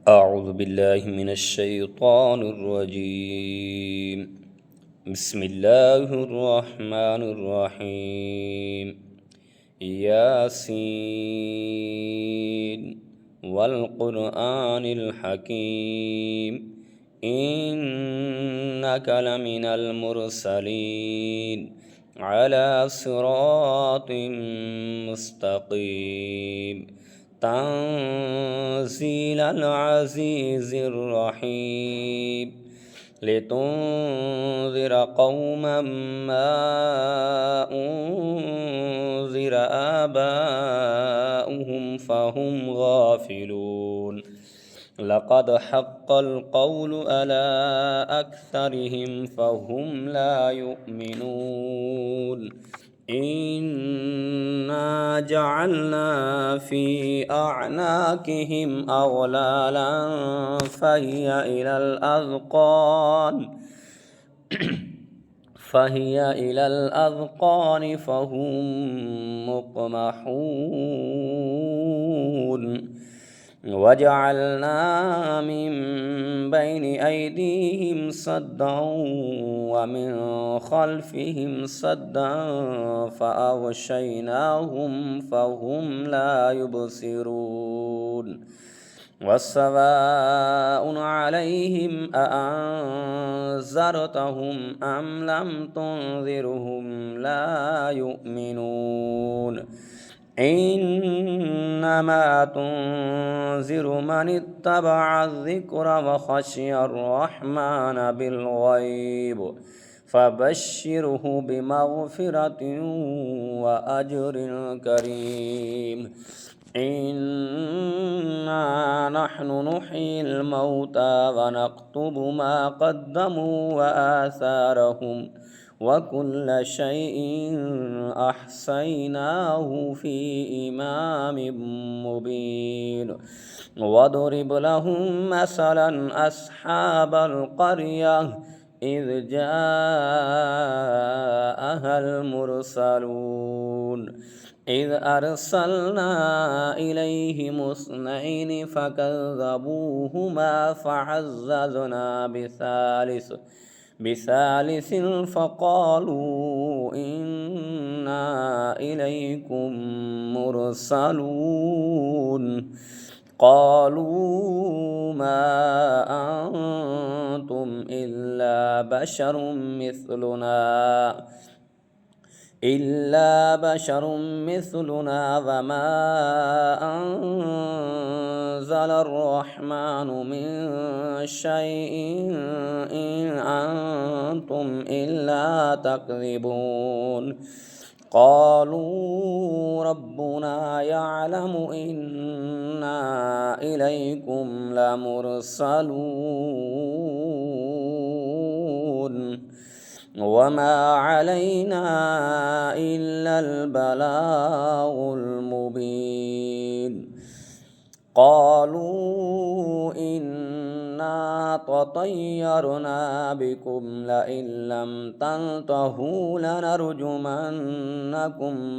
أعوذ بالله من الشيطان الرجيم. بسم الله الرحمن الرحيم. ياسين والقرآن الحكيم إنك لمن المرسلين على صراط مستقيم تنزيل العزيز الرحيم لتنذر قوما ما أنذر آباؤهم فهم غافلون لقد حق القول على أكثرهم فهم لا يؤمنون إنا جعلنا في أعناقهم أغلالا فهي إلى الأذقان فهم مقمحون وجعلنا من بين أيديهم سدا ومن خلفهم سدا فأغشيناهم فهم لا يبصرون وسواء عليهم أأنذرتهم أم لم تنذرهم لا يؤمنون إنما تنذر من اتبع الذكر وخشي الرحمن بالغيب فبشره بمغفرة وأجر كريم إنا نحن نحيي الموتى ونكتب ما قدموا وآثارهم وكل شيء أحصيناه في إمام مبين واضرب لهم مثلا أصحاب القرية إذ جاءها المرسلون إذ أرسلنا إليهم اثنين فكذبوهما فعززنا بثالث فقالوا إنا إليكم مرسلون قالوا ما أنتم إلا بشر مثلنا وما أنزل الرحمن من شيء إن أنتم إلا تكذبون قالوا ربنا يعلم إنا إليكم لمرسلون وما علينا إلا البلاغ المبين قالوا إنا تطيرنا بكم لئن لم تنتهوا لنرجمنكم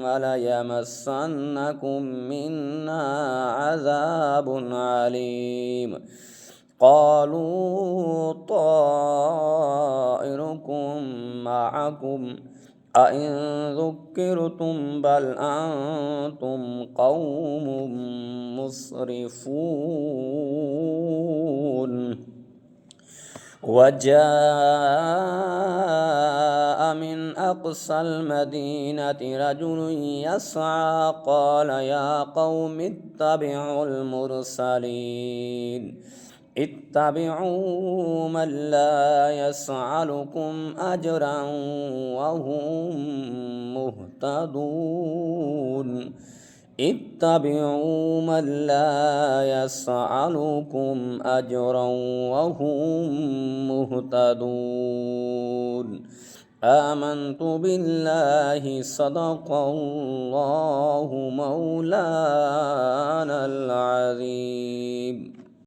وليمسنكم منا عذاب عليم قالوا طائركم معكم أئن ذكرتم بل أنتم قوم مسرفون وجاء من أقصى المدينة رجل يسعى قال يا قوم اتبعوا المرسلين اتبعوا من لا يسألكم أجرا وهم مهتدون اتبعوا من لا يسألكم أجرا وهم مهتدون آمنت بالله صدق الله مولانا العظيم.